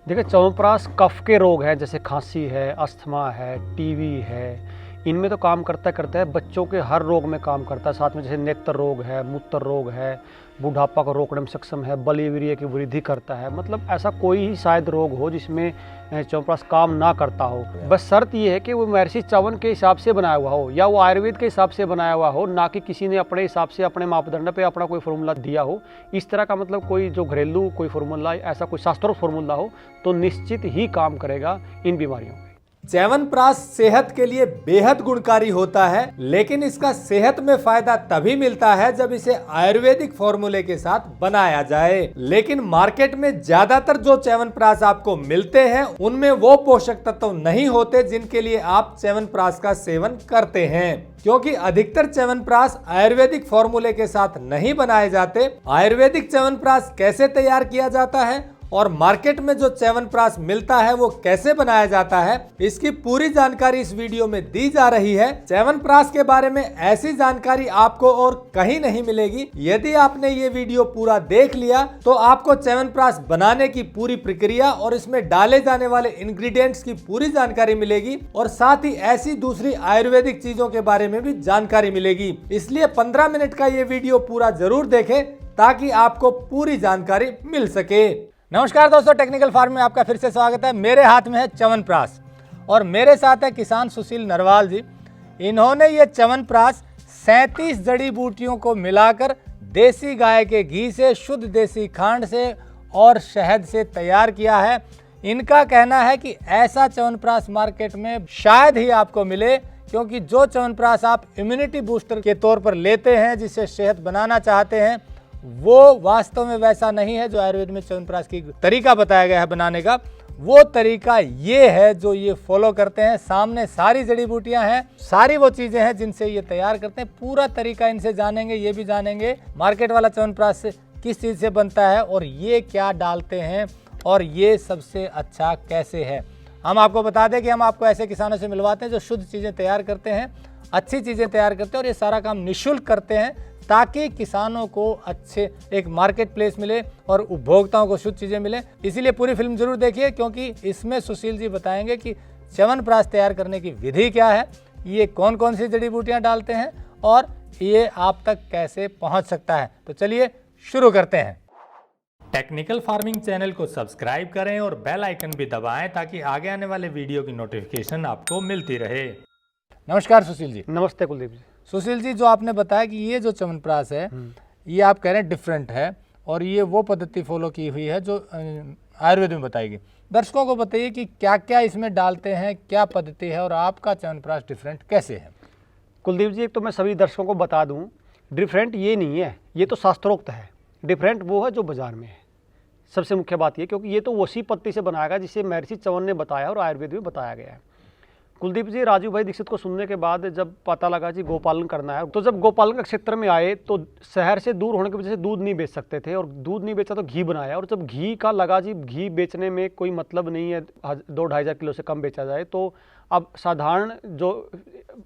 देखिए, च्यवनप्राश कफ के रोग हैं, जैसे खांसी है, अस्थमा है, टीबी है, इनमें तो काम करता है। बच्चों के हर रोग में काम करता है। साथ में जैसे नेत्र रोग है, मूत्र रोग है, बुढ़ापा को रोकने में सक्षम है, बलवीर्य की वृद्धि करता है। मतलब ऐसा कोई ही शायद रोग हो जिसमें च्यवनप्राश काम ना करता हो। बस शर्त ये है कि वो महर्षि च्यवन के हिसाब से बनाया हुआ हो, या वो आयुर्वेद के हिसाब से बनाया हुआ हो, ना कि किसी ने अपने हिसाब से अपने मापदंड पे अपना कोई फॉर्मूला दिया हो। इस तरह का मतलब कोई जो घरेलू कोई फॉर्मूला, ऐसा कोई शास्त्रोक्त फॉर्मूला हो तो निश्चित ही काम करेगा इन बीमारियों में। च्यवनप्राश सेहत के लिए बेहद गुणकारी होता है, लेकिन इसका सेहत में फायदा तभी मिलता है जब इसे आयुर्वेदिक फॉर्मूले के साथ बनाया जाए। लेकिन मार्केट में ज्यादातर जो च्यवनप्राश आपको मिलते हैं उनमें वो पोषक तत्व नहीं होते जिनके लिए आप च्यवनप्राश का सेवन करते हैं। क्योंकि अधिकतर च्यवनप्राश आयुर्वेदिक फॉर्मूले के साथ नहीं बनाए जाते। आयुर्वेदिक च्यवनप्राश कैसे तैयार किया जाता है और मार्केट में जो च्यवनप्राश मिलता है वो कैसे बनाया जाता है, इसकी पूरी जानकारी इस वीडियो में दी जा रही है। च्यवनप्राश के बारे में ऐसी जानकारी आपको और कहीं नहीं मिलेगी। यदि आपने ये वीडियो पूरा देख लिया तो आपको च्यवनप्राश बनाने की पूरी प्रक्रिया और इसमें डाले जाने वाले इंग्रेडिएंट्स की पूरी जानकारी मिलेगी, और साथ ही ऐसी दूसरी आयुर्वेदिक चीजों के बारे में भी जानकारी मिलेगी। इसलिए 15 मिनट का ये वीडियो पूरा जरूर देखें ताकि आपको पूरी जानकारी मिल सके। नमस्कार दोस्तों, टेक्निकल फार्म में आपका फिर से स्वागत है। मेरे हाथ में है च्यवनप्राश और मेरे साथ है किसान सुशील नरवाल जी। इन्होंने ये च्यवनप्राश 37 जड़ी बूटियों को मिलाकर देसी गाय के घी से, शुद्ध देसी खांड से और शहद से तैयार किया है। इनका कहना है कि ऐसा च्यवनप्राश मार्केट में शायद ही आपको मिले, क्योंकि जो च्यवनप्राश आप इम्यूनिटी बूस्टर के तौर पर लेते हैं, जिससे सेहत बनाना चाहते हैं, वो वास्तव में वैसा नहीं है। जो आयुर्वेद में च्यवनप्राश की तरीका बताया गया है बनाने का, वो तरीका ये है जो ये फॉलो करते हैं। सामने सारी जड़ी बूटियां हैं, सारी वो चीजें हैं जिनसे ये तैयार करते हैं। पूरा तरीका इनसे जानेंगे। ये भी जानेंगे मार्केट वाला च्यवनप्राश से किस चीज से बनता है और ये क्या डालते हैं और ये सबसे अच्छा कैसे है। हम आपको बता दें कि हम आपको ऐसे किसानों से मिलवाते हैं जो शुद्ध चीजें तैयार करते हैं, अच्छी चीजें तैयार करते हैं, और ये सारा काम निःशुल्क करते हैं ताकि किसानों को अच्छे एक मार्केट प्लेस मिले और उपभोक्ताओं को शुद्ध चीज़ें मिले। इसीलिए पूरी फिल्म जरूर देखिए, क्योंकि इसमें सुशील जी बताएंगे कि च्यवनप्राश तैयार करने की विधि क्या है, ये कौन कौन सी जड़ी बूटियां डालते हैं और ये आप तक कैसे पहुंच सकता है। तो चलिए शुरू करते हैं। टेक्निकल फार्मिंग चैनल को सब्सक्राइब करें और बेल आइकन भी दबाएं ताकि आगे आने वाले वीडियो की नोटिफिकेशन आपको मिलती रहे। नमस्कार सुशील जी। नमस्ते कुलदीप जी। सुशील जी, जो आपने बताया कि ये जो च्यवनप्राश है ये आप कह रहे हैं डिफरेंट है और ये वो पद्धति फॉलो की हुई है जो आयुर्वेद में बताएगी। दर्शकों को बताइए कि क्या क्या इसमें डालते हैं, क्या पद्धति है और आपका च्यवनप्राश डिफरेंट कैसे है। कुलदीप जी, एक तो मैं सभी दर्शकों को बता दूं, डिफरेंट ये नहीं है, ये तो शास्त्रोक्त है। डिफरेंट वो है जो बाजार में है। सबसे मुख्य बात ये, क्योंकि ये तो उसी पत्ती से बनाया गया जिसे महर्षि च्यवन ने बताया और आयुर्वेद में बताया गया है। कुलदीप जी, राजू भाई दीक्षित को सुनने के बाद जब पता लगा जी गोपालन करना है, तो जब गोपालन के क्षेत्र में आए तो शहर से दूर होने की वजह से दूध नहीं बेच सकते थे, और दूध नहीं बेचा तो घी बनाया। और जब घी का लगा जी घी बेचने में कोई मतलब नहीं है, 2-2.5 किलो से कम बेचा जाए, तो अब साधारण जो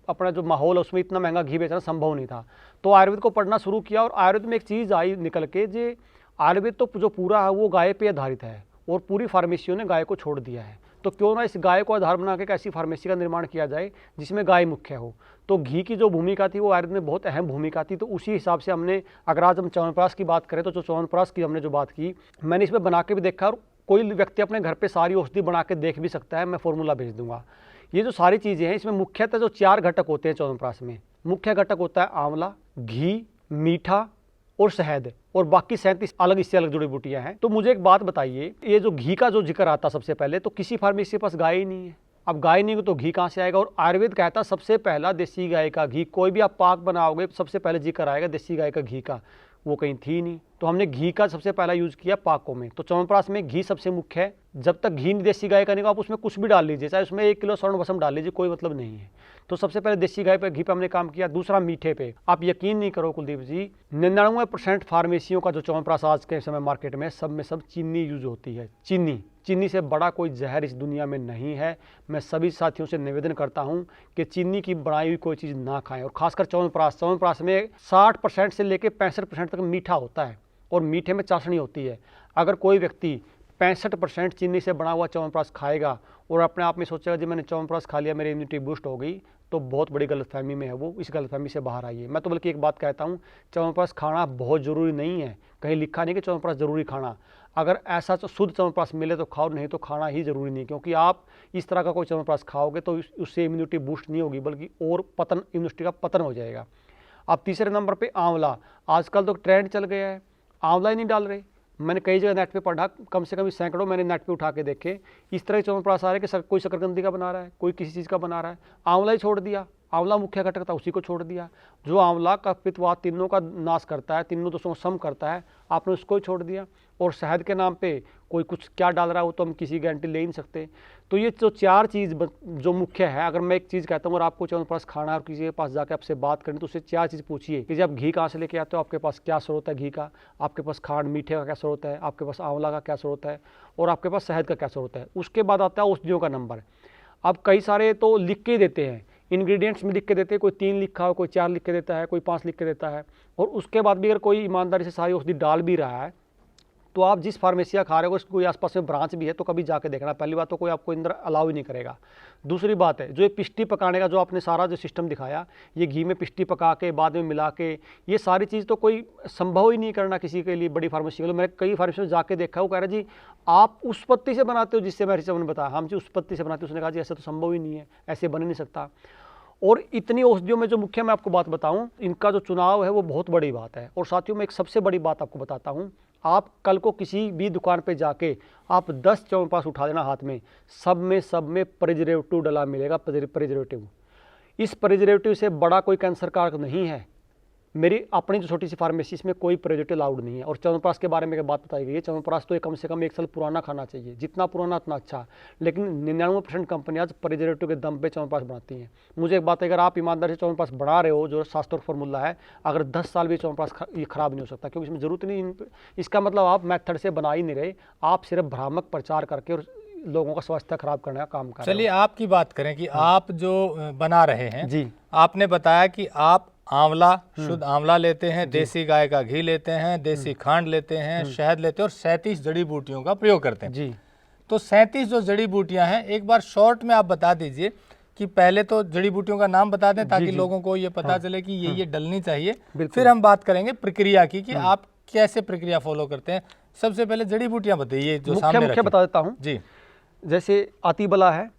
अपना जो माहौल है उसमें इतना महंगा घी बेचना संभव नहीं था। तो आयुर्वेद को पढ़ना शुरू किया, और आयुर्वेद में एक चीज़ आई निकल के, जे आयुर्वेद तो जो पूरा है वो गाय पे आधारित है, और पूरी फार्मेसियों ने गाय को छोड़ दिया है। तो क्यों ना इस गाय को आधार बना के ऐसी फार्मेसी का निर्माण किया जाए जिसमें गाय मुख्य हो। तो घी की जो भूमिका थी वो आयुर्वेद में बहुत अहम भूमिका थी। तो उसी हिसाब से हमने, अगर आज हम च्यवनप्राश की बात करें तो जो च्यवनप्राश की हमने जो बात की, मैंने इसमें बना के भी देखा, और कोई व्यक्ति अपने घर पे सारी औषधि बना के देख भी सकता है। मैं फॉर्मूला भेज दूंगा। ये जो सारी चीज़ें हैं इसमें मुख्यतः जो 4 घटक होते हैं च्यवनप्राश में, मुख्य घटक होता है आंवला, घी, मीठा और शहद, और बाकी 37 अलग इससे अलग जड़ी बूटियां हैं। तो मुझे एक बात बताइए, ये जो घी का जो जिक्र आता सबसे पहले, तो किसी फार्मेसी के पास गाय ही नहीं है। अब गाय नहीं हो तो घी कहाँ से आएगा। और आयुर्वेद कहता सबसे पहला देसी गाय का घी, कोई भी आप पाक बनाओगे सबसे पहले जिक्र आएगा देसी गाय का घी का, वो कहीं थी नहीं। तो हमने घी का सबसे पहला यूज किया पाकों में। तो च्यवनप्राश में घी सबसे मुख्य है। जब तक घी देसी गाय का नहीं, आप उसमें कुछ भी डाल लीजिए, चाहे उसमें 1 किलो स्वर्ण भस्म डाल लीजिए, कोई मतलब नहीं है। तो सबसे पहले देसी गाय पे घी पे हमने काम किया। दूसरा मीठे पे। आप यकीन नहीं करो कुलदीप जी, 99% फार्मेसियों का जो च्यवनप्राश आज के समय मार्केट में सब चीनी यूज होती है। चीनी से बड़ा कोई जहर इस दुनिया में नहीं है। मैं सभी साथियों से निवेदन करता हूं कि चीनी की बनाई हुई कोई चीज़ ना खाएं, और खासकर च्यवनप्राश में 60% से लेकर 65% तक मीठा होता है, और मीठे में चाशनी होती है। अगर कोई व्यक्ति 65% चीनी से बना हुआ च्यवनप्राश खाएगा और अपने आप में सोचेगा जी मैंने च्यवनप्राश खा लिया, मेरी इम्यूनिटी बूस्ट हो गई, तो बहुत बड़ी गलतफहमी में है वो। इस गलतफहमी से बाहर आइए। मैं तो बल्कि एक बात कहता हूँ, च्यवनप्राश खाना बहुत ज़रूरी नहीं है। कहीं लिखा नहीं कि च्यवनप्राश ज़रूरी खाना, अगर ऐसा तो शुद्ध च्यवनप्राश मिले तो खाओ, नहीं तो खाना ही ज़रूरी नहीं। क्योंकि आप इस तरह का कोई च्यवनप्राश खाओगे तो उससे इम्यूनिटी बूस्ट नहीं होगी, बल्कि और पतन, इम्यूनिटी का पतन हो जाएगा। अब तीसरे नंबर पे आंवला। आजकल तो ट्रेंड चल गया है, आंवला ही नहीं डाल रहे। मैंने कई जगह नेट पे पढ़ा, कम से कम सैकड़ों मैंने नेट पे उठा के देखे, इस तरह के च्यवनप्राश आ रहे कि कोई शकरकंदी का बना रहा है, कोई किसी चीज़ का बना रहा है, आंवला ही छोड़ दिया। आंवला मुख्य घटक था, उसी को छोड़ दिया। जो आंवला का पित्तवात तीनों का नाश करता है, तीनों दोषों को सम करता है, आपने उसको ही छोड़ दिया। और शहद के नाम पे कोई कुछ क्या डाल रहा है वो तो हम किसी गारंटी ले ही नहीं सकते। तो ये जो 4 चीज़ जो मुख्य है, अगर मैं एक चीज़ कहता हूँ और आपको च्यवनप्राश खाना है और किसी के पास जाकर आपसे बात करनी, तो उससे 4 चीज़ पूछिए कि जब घी कहाँ से लेके आते हो, आपके पास क्या स्रोत है घी का, आपके पास खांड मीठे का क्या स्रोत है, आपके पास आंवला का क्या स्रोत है, और आपके पास शहद का क्या स्रोत है। उसके बाद आता है औषधियों का नंबर। अब कई सारे तो लिख के देते हैं, इंग्रेडिएंट्स में लिख के देते हैं, कोई 3 लिखा हो, कोई 4 लिख के देता है, कोई 5 लिख के देता है। और उसके बाद भी अगर कोई ईमानदारी से सारी औषधि डाल भी रहा है, तो आप जिस फार्मेसिया खा रहे हो उसको आसपास में ब्रांच भी है तो कभी जाके देखना। पहली बात तो कोई आपको अंदर अलाउ ही नहीं करेगा। दूसरी बात है, जो ये पिष्टी पकाने का जो आपने सारा जो सिस्टम दिखाया, ये घी में पिष्टी पका के बाद में मिला के, ये सारी चीज़ तो कोई संभव ही नहीं करना किसी के लिए, बड़ी फार्मेसी के लिए। मैंने कई फार्मेसी में जाके देखा, वो कह रहे जी आप उस पत्ती से बनाते हो जिससे मेरे ने बताया, हम जी उस पत्ती से बनाते हो। उसने कहा जी ऐसा तो संभव ही नहीं है, ऐसे बन ही नहीं सकता। और इतनी औषधियों में जो मुख्य मैं आपको बात बताऊं, इनका जो चुनाव है वो बहुत बड़ी बात है। और साथियों में एक सबसे बड़ी बात आपको बताता हूं, आप कल को किसी भी दुकान पे जाके आप 10 च्यवनप्राश उठा देना हाथ में, सब में प्रिजर्वेटिव डला मिलेगा। प्रिजर्वेटिव, इस प्रिजर्वेटिव से बड़ा कोई कैंसर कारक नहीं है। मेरी अपनी जो छोटी सी फार्मेसी, इसमें कोई प्रिजर्वेटिव अलाउड नहीं है। और च्यवनप्राश के बारे में एक बात बताई गई है, च्यवनप्राश तो कम से कम 1 साल पुराना खाना चाहिए, जितना पुराना उतना अच्छा। लेकिन 99% कंपनियां आज प्रिजर्वेटिव के दम पे च्यवनप्राश बनाती हैं। मुझे एक बात है, अगर आप ईमानदारी से च्यवनप्राश बना रहे हो, जो शास्त्र फार्मूला है, अगर 10 साल भी च्यवनप्राश ये खराब नहीं हो सकता, क्योंकि इसमें जरूरत नहीं। इसका मतलब आप मेथड से बना ही नहीं रहे, आप सिर्फ भ्रामक प्रचार करके और लोगों का स्वास्थ्य खराब करने का काम कर रहे हो। चलिए आपकी बात करें कि आप जो बना रहे हैं जी, आपने बताया कि आप आंवला, शुद्ध आंवला लेते हैं, देसी गाय का घी लेते हैं, देसी खांड लेते हैं, शहद लेते हैं और 37 जड़ी बूटियों का प्रयोग करते हैं जी। तो 37 जो जड़ी बूटियां हैं, एक बार शॉर्ट में आप बता दीजिए कि पहले तो जड़ी बूटियों का नाम बता दें ताकि लोगों को ये पता चले कि ये डलनी चाहिए। फिर हम बात करेंगे प्रक्रिया की कि आप कैसे प्रक्रिया फॉलो करते हैं। सबसे पहले जड़ी बूटियां बताइए जो सामने मुख्य बता देता हूँ जी। जैसे आतीबला है,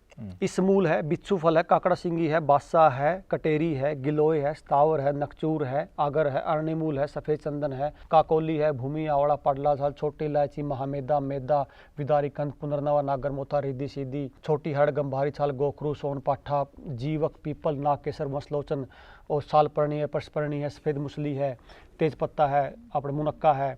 इसमूल है, बिच्छू फल है, काकड़ा सिंगी है, बादशाह है, कटेरी है, गिलोय है, स्थावर है, नकचूर है, आगर है, अरणीमूल है, सफ़ेद चंदन है, काकोली है, भूमि आवड़ा, पडला झाल, छोटी इलायची, महामेदा, मेदा, विदारी कंद, पुनर्नवा, नागरमोथा, रिद्धि सीधी, छोटी हड़, गंभारी छाल, गोखरू, सोन पाठा, जीवक, पीपल, नाग केसर, मसलोचन और सालपर्णी है, परसपर्णी है, सफ़ेद मुसली है, तेज पत्ता है, अपने मुनक्का है।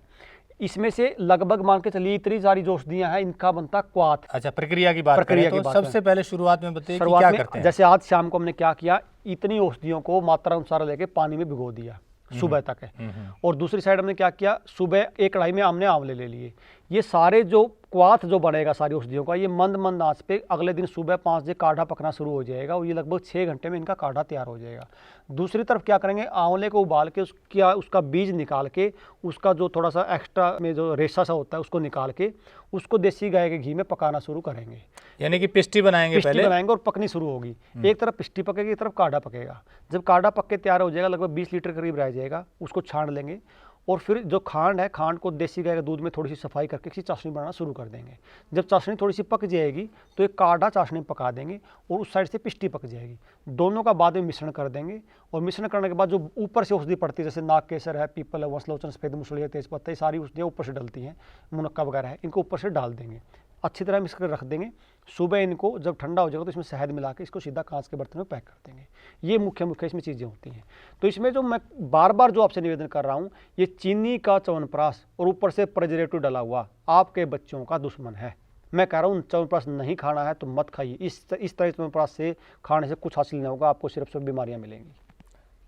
इसमें से लगभग मान के चलिए इतनी सारी जो औषधियां हैं, इनका बनता क्वाथ। अच्छा, प्रक्रिया की बात करें तो सबसे पहले शुरुआत में बताइए कि क्या करते हैं। जैसे आज शाम को हमने क्या किया, इतनी औषधियों को मात्रा अनुसार लेके पानी में भिगो दिया सुबह तक है। और दूसरी साइड हमने क्या किया, सुबह एक कढ़ाई में हमने आंवले ले लिए। ये सारे जो क्वाथ जो बनेगा सारी औषधियों का, ये मंद मंद आंच पे अगले दिन सुबह 5 बजे काढ़ा पकना शुरू हो जाएगा और ये लगभग 6 घंटे में इनका काढ़ा तैयार हो जाएगा। दूसरी तरफ क्या करेंगे, आंवले को उबाल के उसका बीज निकाल के, उसका जो थोड़ा सा एक्स्ट्रा में जो रेशा सा होता है उसको निकाल के, उसको देसी गाय के घी में पकाना शुरू करेंगे। यानी कि पिष्टी बनाएंगे, पिष्टी बनाएंगे और पकनी शुरू होगी। एक तरफ पिष्टी पकेगी, एक तरफ काढ़ा पकेगा। जब काढ़ा पक के तैयार हो जाएगा, लगभग 20 लीटर करीब रह जाएगा, उसको छान लेंगे। और फिर जो खांड है, खांड को देसी गाय के दूध में थोड़ी सी सफाई करके किसी चाशनी बनाना शुरू कर देंगे। जब चाशनी थोड़ी सी पक जाएगी तो एक काढ़ा चाशनी में पका देंगे और उस साइड से पिष्टी पक जाएगी। दोनों का बाद में मिश्रण कर देंगे और मिश्रण करने के बाद जो ऊपर से औषधि पड़ती है, जैसे नाग केसर है, पीपल है, वसलोचन, सफेद मुसली है, तेज पत्ता, ये सारी औषधियाँ ऊपर से डलती हैं, मुनक्का वगैरह है, इनको ऊपर से डाल देंगे, अच्छी तरह मिक्स कर रख देंगे। सुबह इनको जब ठंडा हो जाएगा तो इसमें शहद मिला के इसको सीधा कांच के बर्तन में पैक कर देंगे। ये मुख्य इसमें चीज़ें होती हैं। तो इसमें जो मैं बार बार जो आपसे निवेदन कर रहा हूँ, ये चीनी का च्यवनप्राश और ऊपर से प्रिजर्वेटिव डला हुआ आपके बच्चों का दुश्मन है। मैं कह रहा हूँ च्यवनप्राश नहीं खाना है तो मत खाइए। इस तरह च्यवनप्राश से खाने से कुछ हासिल नहीं होगा, आपको सिर्फ बीमारियाँ मिलेंगी।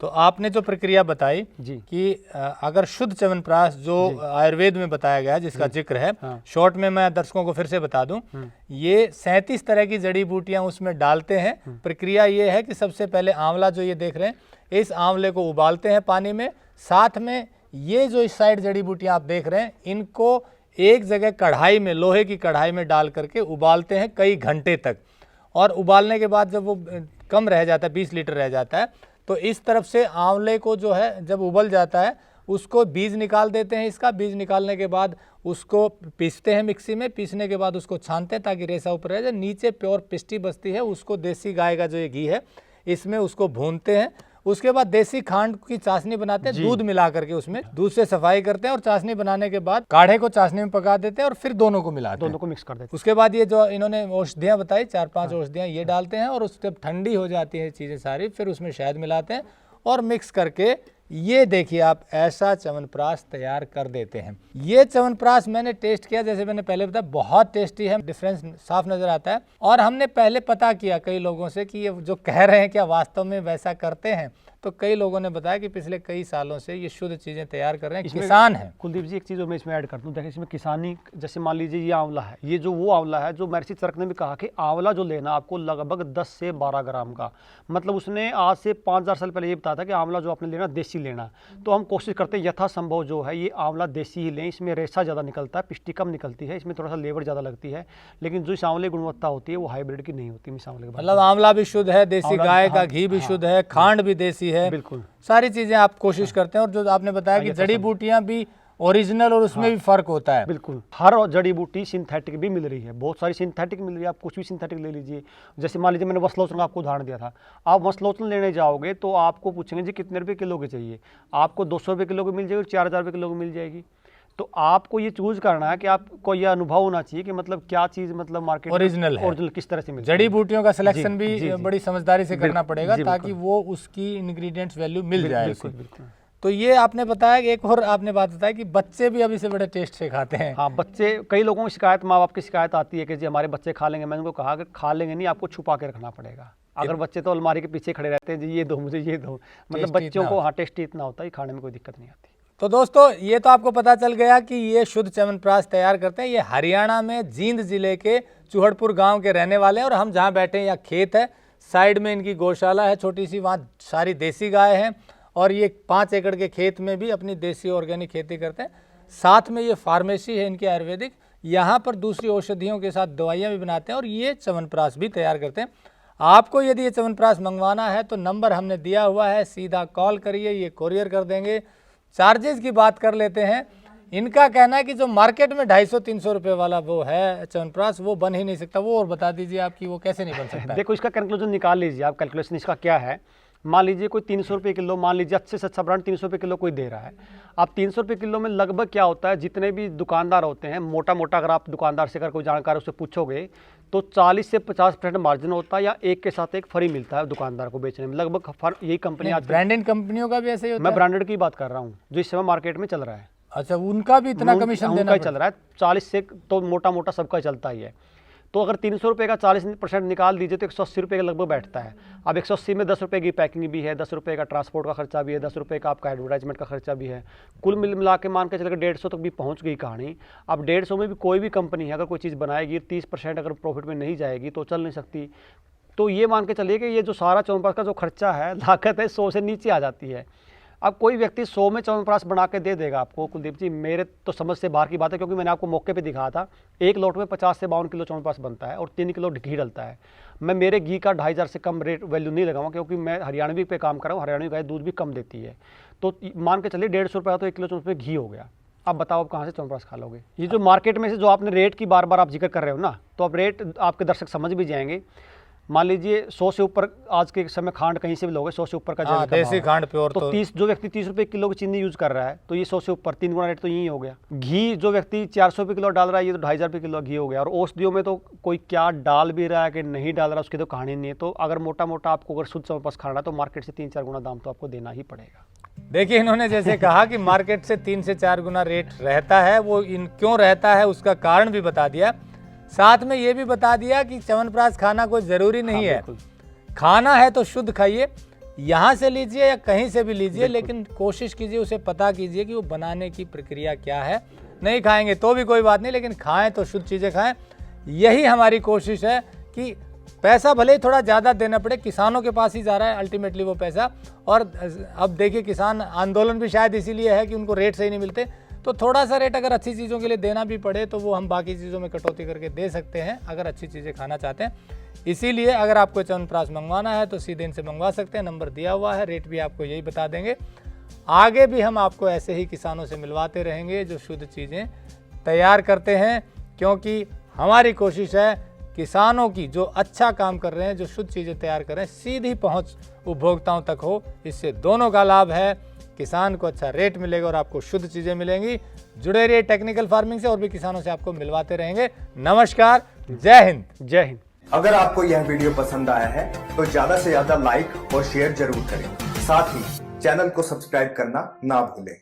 तो आपने जो प्रक्रिया बताई जी कि अगर शुद्ध च्यवनप्राश जो आयुर्वेद में बताया गया है, जिसका जिक्र है, शॉर्ट में मैं दर्शकों को फिर से बता दूं, ये 37 तरह की जड़ी बूटियां उसमें डालते हैं। प्रक्रिया ये है कि सबसे पहले आंवला जो ये देख रहे हैं, इस आंवले को उबालते हैं पानी में, साथ में ये जो इस साइड जड़ी बूटियां आप देख रहे हैं, इनको एक जगह कढ़ाई में, लोहे की कढ़ाई में डाल करके उबालते हैं कई घंटे तक, और उबालने के बाद जब वो कम रह जाता है, 20 लीटर रह जाता है, तो इस तरफ से आंवले को जो है जब उबल जाता है उसको बीज निकाल देते हैं। इसका बीज निकालने के बाद उसको पीसते हैं मिक्सी में, पीसने के बाद उसको छानते हैं ताकि रेसा ऊपर रह जाए, नीचे प्योर पिस्टी बचती है, उसको देसी गाय का जो ये घी है इसमें उसको भूनते हैं। उसके बाद देसी खांड की चाशनी बनाते हैं, दूध मिला करके उसमें दूध से सफाई करते हैं, और चाशनी बनाने के बाद काढ़े को चाशनी में पका देते हैं और फिर दोनों को मिलाते हैं, दोनों को मिक्स कर देते हैं। उसके बाद ये जो इन्होंने औषधियाँ बताई, 4-5 औषधियाँ ये डालते हैं, और उससे ठंडी हो जाती है चीज़ें सारी, फिर उसमें शहद मिलाते हैं और मिक्स करके ये देखिए आप ऐसा च्यवनप्राश तैयार कर देते हैं। ये च्यवनप्राश मैंने टेस्ट किया, जैसे मैंने पहले बताया, बहुत टेस्टी है, डिफरेंस साफ नजर आता है। और हमने पहले पता किया कई लोगों से कि ये जो कह रहे हैं क्या वास्तव में वैसा करते हैं, तो कई लोगों ने बताया कि पिछले कई सालों से ये शुद्ध चीजें तैयार कर रहे हैं, किसान है। कुलदीप जी, एक चीज़ मैं इसमें ऐड कर दूं, देखिए इसमें किसानी, जैसे मान लीजिए ये आंवला है, ये जो वो आंवला है जो महर्षि चरक ने भी कहा कि आंवला जो लेना आपको लगभग 10 से 12 ग्राम का, मतलब उसने आज से 5000 साल पहले ये बताया था कि आंवला जो आपने लेना देसी लेना। तो हम कोशिश करते हैं यथासंभव जो है ये आंवला देसी ही लें, इसमें रेशा ज़्यादा निकलता है, पिष्टी कम निकलती है, इसमें थोड़ा सा लेबर ज़्यादा लगती है, लेकिन जो इस आंवले की गुणवत्ता होती है वो हाइब्रिड की नहीं होती। मिस आंवले के मतलब आंवला भी शुद्ध है, देसी गाय का घी भी शुद्ध है, खांड भी देसी है, बिल्कुल सारी चीजें आप कोशिश करते हैं। और जो आपने बताया कि जड़ी बूटियां भी ओरिजिनल और उसमें भी फर्क होता है। बिल्कुल, हर जड़ी बूटी सिंथेटिक भी मिल रही है, बहुत सारी सिंथेटिक मिल रही है, आप कुछ भी सिंथेटिक ले लीजिए। जैसे मान लीजिए मैंने वसलोचन का आपको उदाहरण दिया था, आप वसलोचन लेने जाओगे तो आपको पूछेंगे जी कितने रुपये किलो की चाहिए, आपको 200 रुपये किलो की मिल जाएगी, 4000 रुपये किलो की मिल जाएगी। तो आपको ये चूज करना है कि आपको यह अनुभव होना चाहिए कि मतलब क्या चीज़ मतलब मार्केट ओरिजिनल है, ओरिजिनल किस तरह से मिलती है। जड़ी बूटियों का सिलेक्शन भी बड़ी समझदारी से करना पड़ेगा ताकि वो उसकी इंग्रेडिएंट्स वैल्यू मिल जाए। तो ये आपने बताया कि एक और आपने बात बताया कि बच्चे भी अभी से बड़े टेस्ट से खाते हैं। हाँ, बच्चे, कई लोगों की शिकायत, माँ बाप की शिकायत आती है कि जी हमारे बच्चे खा लेंगे। मैंने उनको कहा कि खा लेंगे नहीं, आपको छुपा के रखना पड़ेगा। अगर बच्चे तो अलमारी के पीछे खड़े रहते हैं, जी ये दो मुझे, ये दो, मतलब बच्चों को हाँ टेस्टी इतना होता है, खाने में कोई दिक्कत नहीं आती। तो दोस्तों ये तो आपको पता चल गया कि ये शुद्ध च्यवनप्राश तैयार करते हैं। ये हरियाणा में जींद जिले के चूहड़पुर गाँव के रहने वाले हैं, और हम जहाँ बैठे हैं यहाँ खेत है, साइड में इनकी गौशाला है छोटी सी, वहाँ सारी देसी गाय हैं, और ये 5 एकड़ के खेत में भी अपनी देसी ऑर्गेनिक खेती करते हैं। साथ में ये फार्मेसी है इनकी आयुर्वेदिक, यहाँ पर दूसरी औषधियों के साथ दवाइयाँ भी बनाते हैं, और ये च्यवनप्राश भी तैयार करते हैं। आपको यदि ये च्यवनप्राश मंगवाना है तो नंबर हमने दिया हुआ है, सीधा कॉल करिए, ये कोरियर कर देंगे। चार्जेस की बात कर लेते हैं। इनका कहना है कि जो मार्केट में 250-300 रुपये वाला वो है च्यवनप्राश, वो बन ही नहीं सकता। वो और बता दीजिए आप कि वो कैसे नहीं बन सकता। देखो इसका कैलकुलेशन निकाल लीजिए आप, कैलकुलेशन इसका क्या है। मान लीजिए कोई 300 रुपये किलो, मान लीजिए अच्छे से अच्छा ब्रांड 300 रुपये किलो कोई दे रहा है। अब 300 रुपये किलो में लगभग क्या होता है, जितने भी दुकानदार होते हैं, मोटा मोटा अगर आप दुकानदार से अगर कोई जानकार उससे पूछोगे तो 40 से 50% मार्जिन होता है, या एक के साथ एक फ्री मिलता है दुकानदार को बेचने में। लगभग यही कंपनी आज ब्रांडेड कंपनियों का भी ऐसे ही होता है। मैं ब्रांडेड की बात कर रहा हूँ जो इस समय मार्केट में चल रहा है। अच्छा, उनका भी इतना कमीशन देना चल रहा है 40 से, तो मोटा मोटा सबका चलता ही है। तो अगर 300 रुपये का 40% निकाल दीजिए तो 180 रुपये का लगभग बैठता है। अब 180 में 10 रुपये की पैकिंग भी है, 10 रुपये का ट्रांसपोर्ट का खर्चा भी है, 10 रुपये का आपका एडवर्टाइजमेंट का खर्चा भी है। कुल मिला के मान के चलकर 150 तक भी पहुंच गई कहानी। अब 150 में भी कोई भी कंपनी है अगर कोई चीज़ बनाएगी 30% अगर प्रॉफिट में नहीं जाएगी तो चल नहीं सकती। तो ये मान के चलिए कि ये जो सारा च्यवनप्राश का जो खर्चा है, लागत है 100 से नीचे आ जाती है। अब कोई व्यक्ति 100 में च्यवनप्राश बना के दे देगा आपको, कुलदीप जी मेरे तो समझ से बाहर की बात है, क्योंकि मैंने आपको मौके पे दिखाया था। एक लोट में 50 से 52 किलो च्यवनप्राश बनता है और 3 किलो घी डलता है। मैं मेरे घी का 2500 से कम रेट वैल्यू नहीं लगाऊंगा, क्योंकि मैं हरियाणवी पे काम कर रहा हूँ, हरियाणवी गाय दूध भी कम देती है। तो मान के चलिए 150 रुपये तो 1 किलो च्यवनप्राश घी हो गया। अब बताओ आप कहाँ से च्यवनप्राश खा लोगे। ये जो मार्केट में से जो आपने रेट की बार बार आप जिक्र कर रहे हो ना, तो अब रेट आपके दर्शक समझ भी जाएंगे। मान लीजिए 100 से ऊपर आज के समय खांड कहीं से भी लोगे, 100 से ऊपर का देसी खांड प्योर, तो 30 जो व्यक्ति 30 रुपये किलो की चीनी यूज कर रहा है तो ये 100 से ऊपर 3 गुना रेट तो यही हो गया। घी जो व्यक्ति 400 रुपये किलो डाल रहा है, ये तो 2500 रुपये किलो घी हो गया। और औषधियों में तो कोई क्या डाल भी रहा है कि नहीं डाल रहा है उसकी तो कहानी नहीं है। तो अगर मोटा मोटा आपको अगर शुद्ध च्यवनप्राश खाना है तो मार्केट से 3-4 गुना दाम तो आपको देना ही पड़ेगा। देखिए इन्होंने जैसे कहा कि मार्केट से 3 से 4 गुना रेट रहता है, वो क्यों रहता है उसका कारण भी बता दिया। साथ में ये भी बता दिया कि च्यवनप्राश खाना कोई ज़रूरी नहीं है, खाना है तो शुद्ध खाइए, यहाँ से लीजिए या कहीं से भी लीजिए, लेकिन कोशिश कीजिए उसे पता कीजिए कि वो बनाने की प्रक्रिया क्या है। नहीं खाएंगे तो भी कोई बात नहीं, लेकिन खाएं तो शुद्ध चीज़ें खाएं। यही हमारी कोशिश है कि पैसा भले ही थोड़ा ज़्यादा देना पड़े, किसानों के पास ही जा रहा है अल्टीमेटली वो पैसा। और अब देखिए किसान आंदोलन भी शायद इसीलिए है कि उनको रेट सही नहीं मिलते। तो थोड़ा सा रेट अगर अच्छी चीज़ों के लिए देना भी पड़े तो वो हम बाकी चीज़ों में कटौती करके दे सकते हैं अगर अच्छी चीज़ें खाना चाहते हैं। इसीलिए अगर आपको च्यवनप्राश मंगवाना है तो सीधे इनसे मंगवा सकते हैं, नंबर दिया हुआ है, रेट भी आपको यही बता देंगे। आगे भी हम आपको ऐसे ही किसानों से मिलवाते रहेंगे जो शुद्ध चीज़ें तैयार करते हैं, क्योंकि हमारी कोशिश है किसानों की जो अच्छा काम कर रहे हैं, जो शुद्ध चीज़ें तैयार कर रहे हैं, सीधी पहुंच उपभोक्ताओं तक हो। इससे दोनों का लाभ है, किसान को अच्छा रेट मिलेगा और आपको शुद्ध चीज़ें मिलेंगी। जुड़े रहिए टेक्निकल फार्मिंग से, और भी किसानों से आपको मिलवाते रहेंगे। नमस्कार, जय हिंद। जय हिंद। अगर आपको यह वीडियो पसंद आया है तो ज्यादा से ज्यादा लाइक और शेयर जरूर करें। साथ ही चैनल को सब्सक्राइब करना ना भूलें।